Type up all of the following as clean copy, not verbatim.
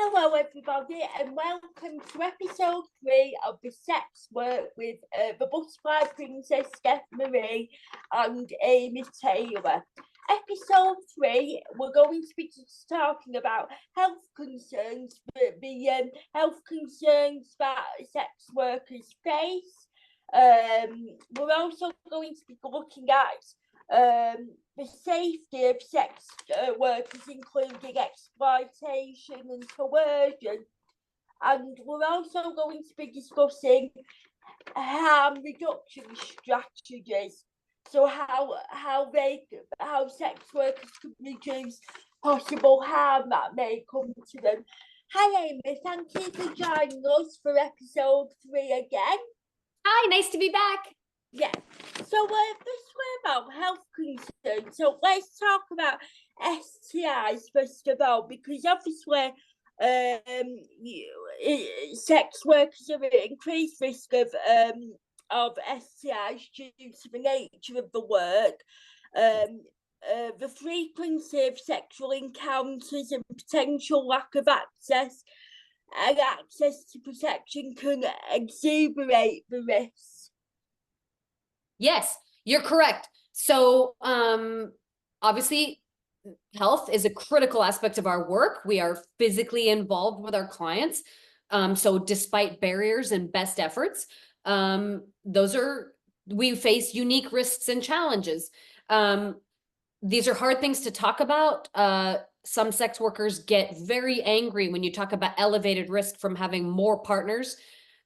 Hello, everybody, and welcome to episode 3 of the Sex Work with the Butterfly Princess Steph Marie and Amy Taylor. Episode 3, we're going to be talking about health concerns, the health concerns that sex workers face. We're also going to be looking at the safety of sex workers, including exploitation and coercion. And we're also going to be discussing harm reduction strategies. So how sex workers could reduce possible harm that may come to them. Hi Amy, thank you for joining us for episode 3 again. Hi, nice to be back. Yeah. So this way about health concerns. So let's talk about STIs first of all, because obviously sex workers are at increased risk of STIs due to the nature of the work. The frequency of sexual encounters and potential lack of access to protection can exacerbate the risk. Yes, you're correct. So, obviously, health is a critical aspect of our work. We are physically involved with our clients. So despite barriers and best efforts, we face unique risks and challenges. These are hard things to talk about. Some sex workers get very angry when you talk about elevated risk from having more partners.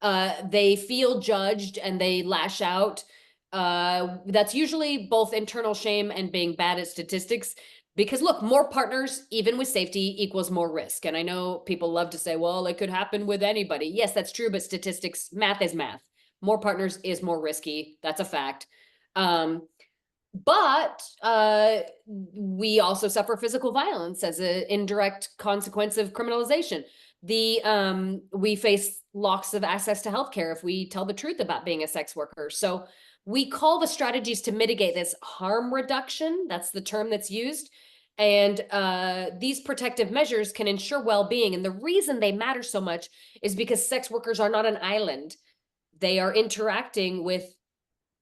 They feel judged and they lash out. That's usually both internal shame and being bad at statistics, because look, more partners, even with safety, equals more risk. And I know people love to say, well, it could happen with anybody. Yes, that's true, but statistics, math is math. More partners is more risky. That's a fact. But we also suffer physical violence as an indirect consequence of criminalization. We face loss of access to healthcare if we tell the truth about being a sex worker. So we call the strategies to mitigate this harm reduction. That's the term that's used. And these protective measures can ensure well-being. And the reason they matter so much is because sex workers are not an island. They are interacting with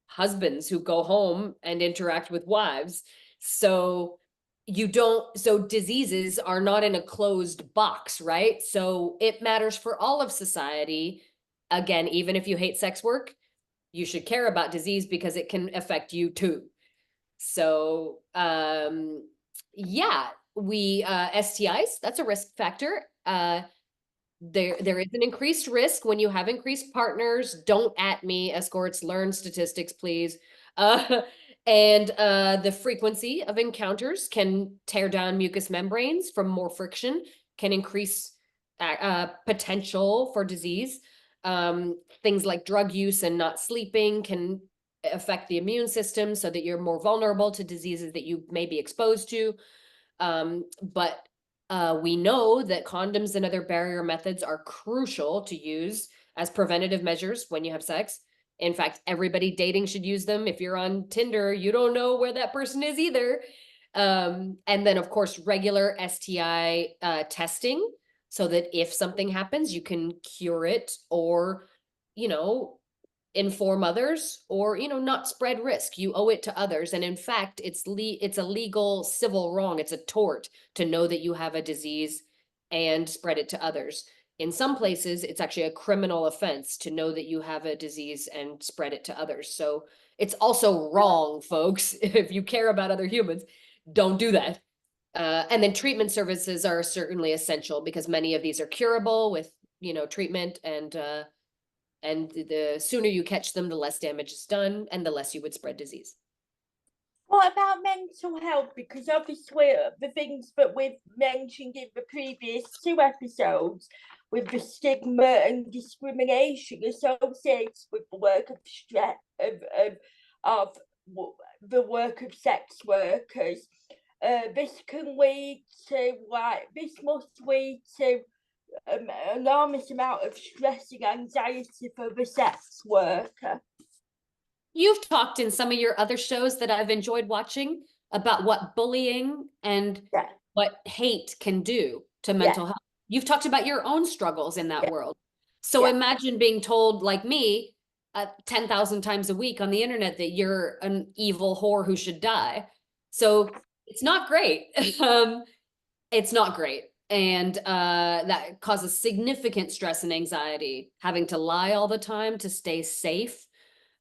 husbands who go home and interact with wives. So diseases are not in a closed box, right? So it matters for all of society. Again, even if you hate sex work, you should care about disease because it can affect you too. So yeah, STIs, that's a risk factor. There is an increased risk when you have increased partners. Don't at me, escorts, learn statistics, please. And the frequency of encounters can tear down mucous membranes from more friction, can increase potential for disease. Things like drug use and not sleeping can affect the immune system so that you're more vulnerable to diseases that you may be exposed to. But we know that condoms and other barrier methods are crucial to use as preventative measures when you have sex. In fact, everybody dating should use them. If you're on Tinder, you don't know where that person is either. And then, of course, regular STI testing, so that if something happens, you can cure it or, inform others or, not spread risk. You owe it to others. And in fact, it's a legal civil wrong. It's a tort to know that you have a disease and spread it to others. In some places, it's actually a criminal offense to know that you have a disease and spread it to others. So it's also wrong, folks. If you care about other humans, don't do that. And then treatment services are certainly essential because many of these are curable with, treatment, and the sooner you catch them, the less damage is done and the less you would spread disease. What about mental health? Because obviously the things that we've mentioned in the previous 2 episodes, with the stigma and discrimination associated with the work of the work of sex workers, this must lead to an enormous amount of stress and anxiety for the sex worker. You've talked in some of your other shows that I've enjoyed watching about what bullying and what hate can do to mental health. you've talked about your own struggles in that Yeah. world. So Yeah. imagine being told, like me, 10,000 times a week on the internet that you're an evil whore who should die. So it's not great. It's not great. And that causes significant stress and anxiety, having to lie all the time to stay safe,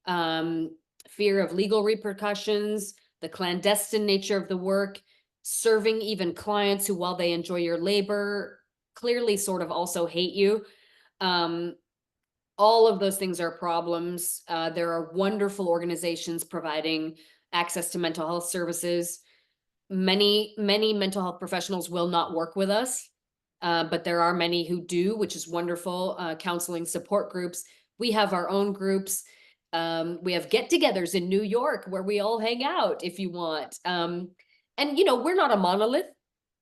um, fear of legal repercussions, the clandestine nature of the work, serving even clients who, while they enjoy your labor, clearly sort of also hate you. Um, all of those things are problems. There are wonderful organizations providing access to mental health services. Many mental health professionals will not work with us, but there are many who do, which is wonderful. Counseling support groups. We have our own groups. We have get-togethers in New York where we all hang out if you want. And we're not a monolith.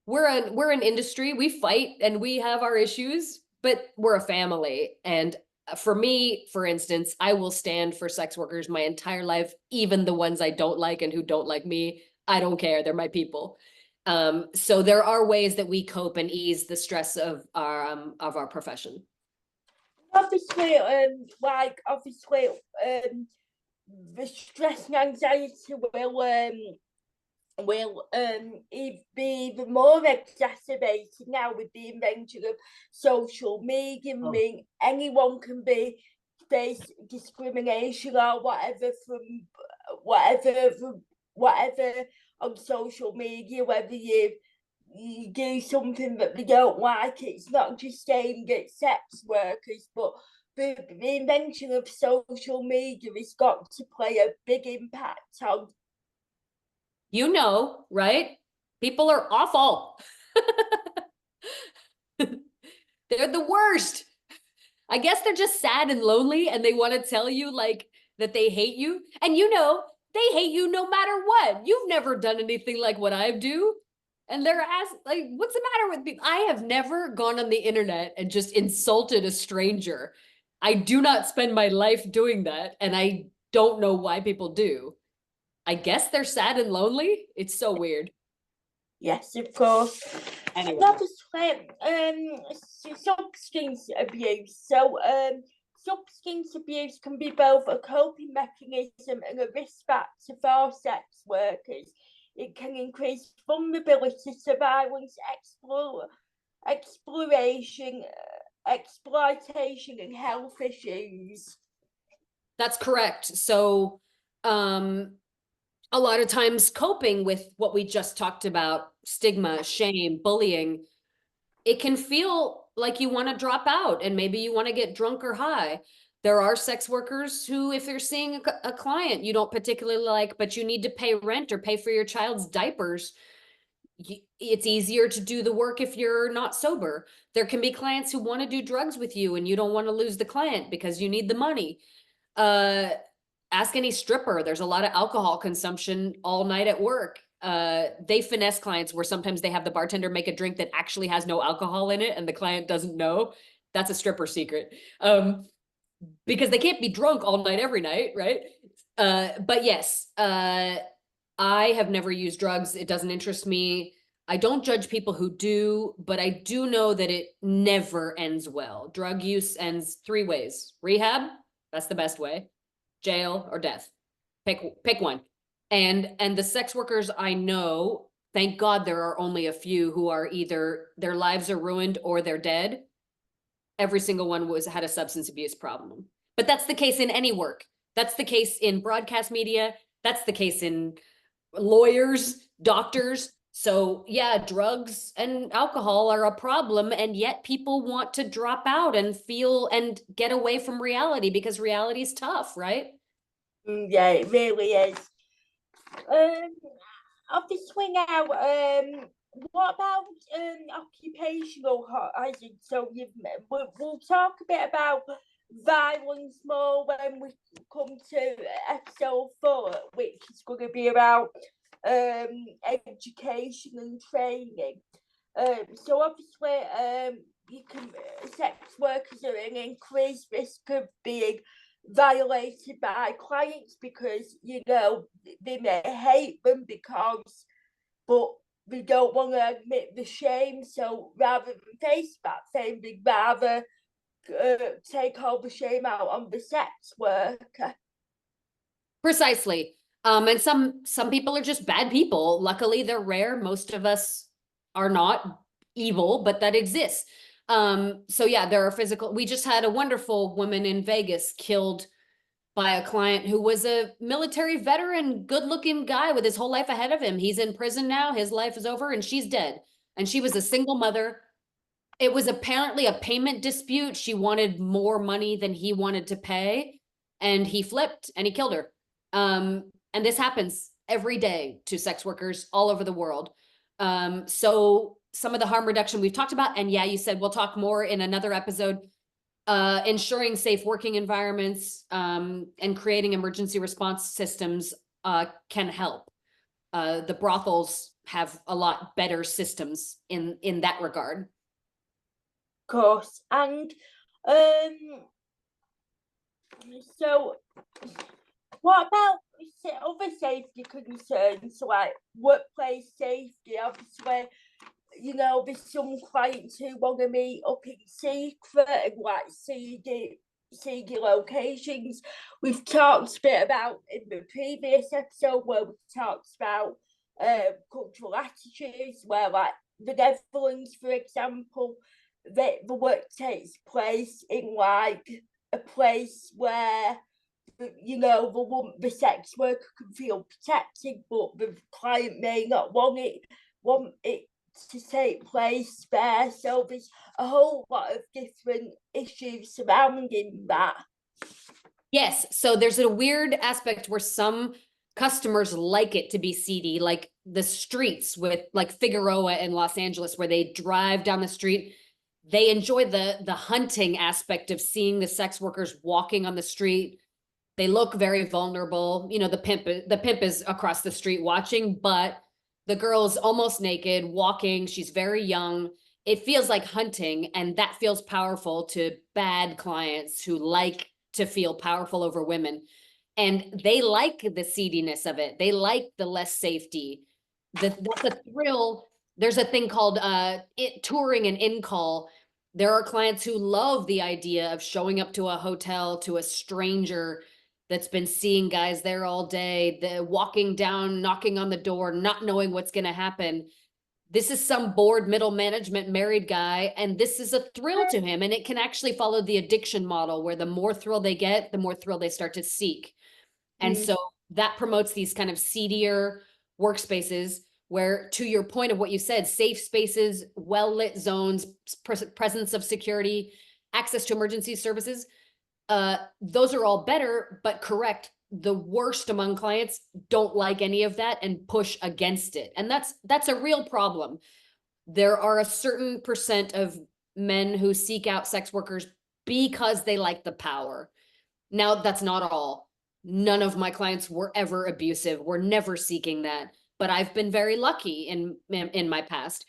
We're an industry. We fight and we have our issues, but we're a family. And for me, for instance, I will stand for sex workers my entire life, even the ones I don't like and who don't like me. I don't care. They're my people. So there are ways that we cope and ease the stress of our profession. Obviously, the stress and anxiety will be even more exacerbated now with the invention of social media. I mean, anyone can face discrimination or whatever on social media, whether you do something that they don't like. It's not just aimed at sex workers, but the invention of social media has got to play a big impact on. Right? People are awful. They're the worst. I guess they're just sad and lonely and they want to tell you like that they hate you. And they hate you no matter what. You've never done anything like what I do. And they're asked, like, what's the matter with me? I have never gone on the internet and just insulted a stranger. I do not spend my life doing that. And I don't know why people do. I guess they're sad and lonely. It's so weird. Yes, of course. Anyway. Obviously, substance abuse. So, substance abuse can be both a coping mechanism and a risk factor for sex workers. It can increase vulnerability to violence, exploitation, and health issues. That's correct. So, a lot of times coping with what we just talked about, stigma, shame, bullying, it can feel like you want to drop out and maybe you want to get drunk or high. There are sex workers who, if you're seeing a client you don't particularly like, but you need to pay rent or pay for your child's diapers, it's easier to do the work if you're not sober. There can be clients who want to do drugs with you and you don't want to lose the client because you need the money. Ask any stripper. There's a lot of alcohol consumption all night at work. They finesse clients where sometimes they have the bartender make a drink that actually has no alcohol in it and the client doesn't know. That's a stripper secret. Because they can't be drunk all night every night, right? But yes, I have never used drugs. It doesn't interest me. I don't judge people who do, but I do know that it never ends well. Drug use ends three ways. Rehab, that's the best way. Jail or death. Pick one. And the sex workers I know, thank God there are only a few who are either their lives are ruined or they're dead. Every single one had a substance abuse problem. But that's the case in any work. That's the case in broadcast media. That's the case in lawyers, doctors. So yeah, drugs and alcohol are a problem, and yet people want to drop out and feel and get away from reality because reality is tough, right? Yeah, it really is. Obviously now, what about occupational hazard? So we'll talk a bit about violence more when we come to episode 4, which is going to be about education and training. So obviously, sex workers are in increased risk of being violated by clients because they may hate them but they don't want to admit the shame. So rather than face that shame, they'd rather take all the shame out on the sex worker. Precisely. And some people are just bad people. Luckily, they're rare. Most of us are not evil, but that exists. So yeah, there are physical. We just had a wonderful woman in Vegas killed by a client who was a military veteran, good-looking guy with his whole life ahead of him. He's in prison now. His life is over, and she's dead. And she was a single mother. It was apparently a payment dispute. She wanted more money than he wanted to pay, and he flipped and he killed her. And this happens every day to sex workers all over the world. So some of the harm reduction we've talked about, and yeah, you said we'll talk more in another episode. Ensuring safe working environments and creating emergency response systems can help. The brothels have a lot better systems in that regard. Of course. And so what about other safety concerns like workplace safety? Obviously, you know, there's some clients who want to meet up in secret and like seedy locations. We've talked a bit about in the previous episode where we talked about cultural attitudes, where like the Netherlands, for example, the work takes place in like a place where you know the sex worker can feel protected, but the client may not want it to take place there. So there's a whole lot of different issues surrounding that. Yes, so there's a weird aspect where some customers like it to be seedy, like the streets with like Figueroa in Los Angeles, where they drive down the street. They enjoy the hunting aspect of seeing the sex workers walking on the street. They look very vulnerable. You know, the pimp is across the street watching, but the girl's almost naked, walking. She's very young. It feels like hunting, and that feels powerful to bad clients who like to feel powerful over women. And they like the seediness of it. They like the less safety. That's a thrill. There's a thing called touring and in-call. There are clients who love the idea of showing up to a hotel, to a stranger that's been seeing guys there all day, the walking down, knocking on the door, not knowing what's going to happen. This is some bored middle management married guy, and this is a thrill to him. And it can actually follow the addiction model, where the more thrill they get, the more thrill they start to seek. And so that promotes these kind of seedier workspaces where, to your point of what you said, safe spaces, well-lit zones, presence of security, access to emergency services, those are all better, but correct. The worst among clients don't like any of that and push against it. And that's a real problem. There are a certain percent of men who seek out sex workers because they like the power. Now, that's not all. None of my clients were ever abusive. We're never seeking that. But I've been very lucky in my past.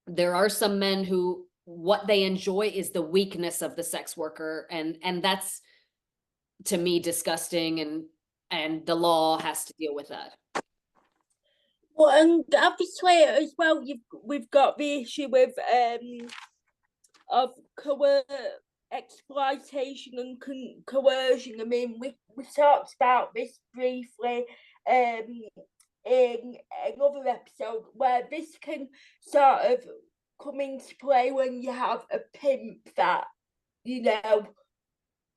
There are some men who what they enjoy is the weakness of the sex worker, and that's, to me, disgusting, and the law has to deal with that. Well, and obviously as well, we've got the issue with of exploitation and coercion. I mean, we talked about this briefly in another episode, where this can sort of come into play when you have a pimp that, you know,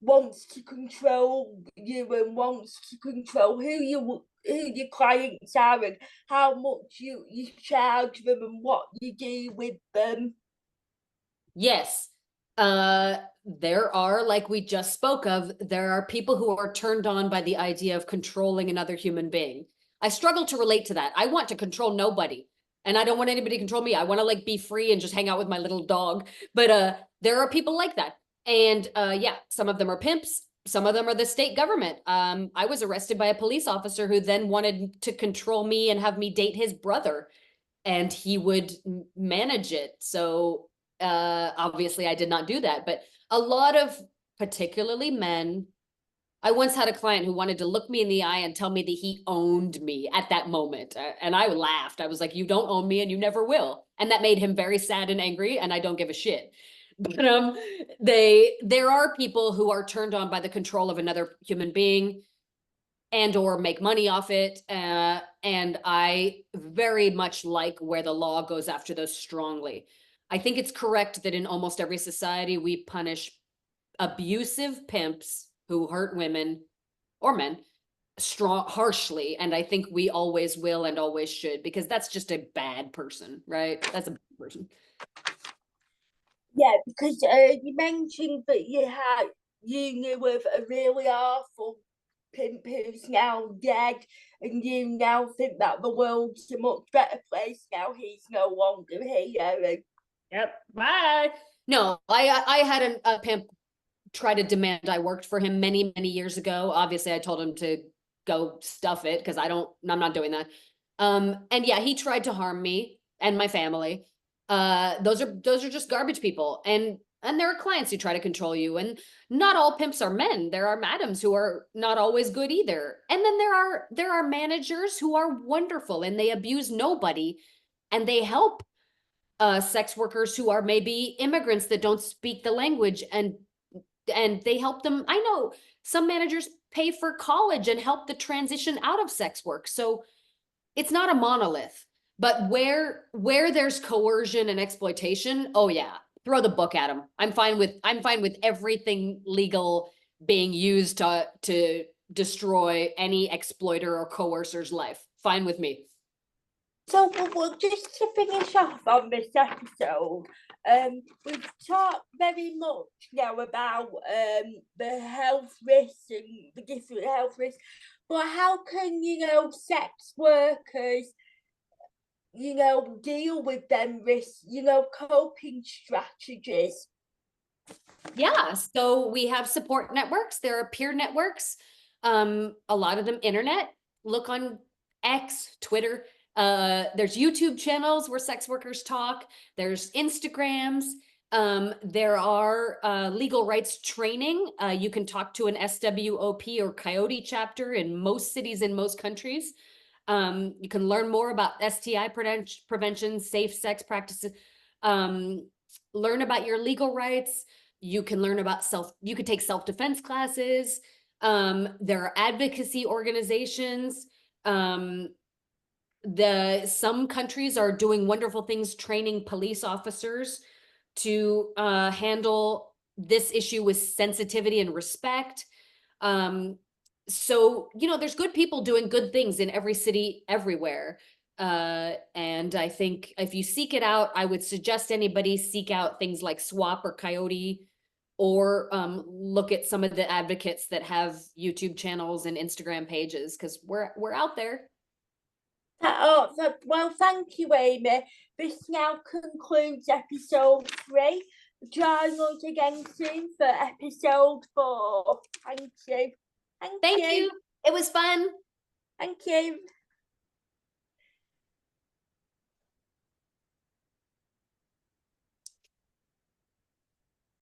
wants to control you and wants to control who your clients are and how much you charge them and what you do with them. Yes. There are, like we just spoke of, there are people who are turned on by the idea of controlling another human being. I struggle to relate to that. I want to control nobody, and I don't want anybody to control me. I want to like be free and just hang out with my little dog. But there are people like that. And yeah, some of them are pimps. Some of them are the state government. I was arrested by a police officer who then wanted to control me and have me date his brother, and he would manage it. So obviously I did not do that, but a lot of particularly men I once had a client who wanted to look me in the eye and tell me that he owned me at that moment. And I laughed. I was like, you don't own me and you never will. And that made him very sad and angry, and I don't give a shit. But there are people who are turned on by the control of another human being and or make money off it. And I very much like where the law goes after those strongly. I think it's correct that in almost every society we punish abusive pimps who hurt women or men harshly, and I think we always will and always should, because that's just a bad person, right? That's a bad person. Yeah, because you mentioned that you knew of a really awful pimp who's now dead, and you now think that the world's a much better place now he's no longer here. Yep. Bye. No, I had a pimp try to demand I worked for him many, many years ago. Obviously, I told him to go stuff it because I'm not doing that. And yeah, he tried to harm me and my family. Those are just garbage people. And there are clients who try to control you. And not all pimps are men. There are madams who are not always good either. And then there are managers who are wonderful and they abuse nobody, and they help sex workers who are maybe immigrants that don't speak the language, and they help them. I know some managers pay for college and help the transition out of sex work. So it's not a monolith, but where there's coercion and exploitation, oh yeah, throw the book at them. I'm fine with everything legal being used to destroy any exploiter or coercer's life. Fine with me. So, well, just to finish off on this episode, we've talked very much now about the health risks and the different health risks, but how can, sex workers, deal with them risks, coping strategies? Yeah, so we have support networks. There are peer networks, a lot of them internet. Look on X, Twitter. There's YouTube channels where sex workers talk. There's Instagrams. There are legal rights training. You can talk to an SWOP or Coyote chapter in most cities in most countries. You can learn more about STI prevention, safe sex practices, learn about your legal rights. You can learn about you could take self-defense classes. There are advocacy organizations. Some countries are doing wonderful things, training police officers to handle this issue with sensitivity and respect. So, there's good people doing good things in every city, everywhere. And I think if you seek it out, I would suggest anybody seek out things like SWOP or Coyote, or look at some of the advocates that have YouTube channels and Instagram pages, because we're out there. Well, thank you, Amy. This now concludes episode 3. Join us again soon for episode 4. Thank you. Thank you. It was fun. Thank you.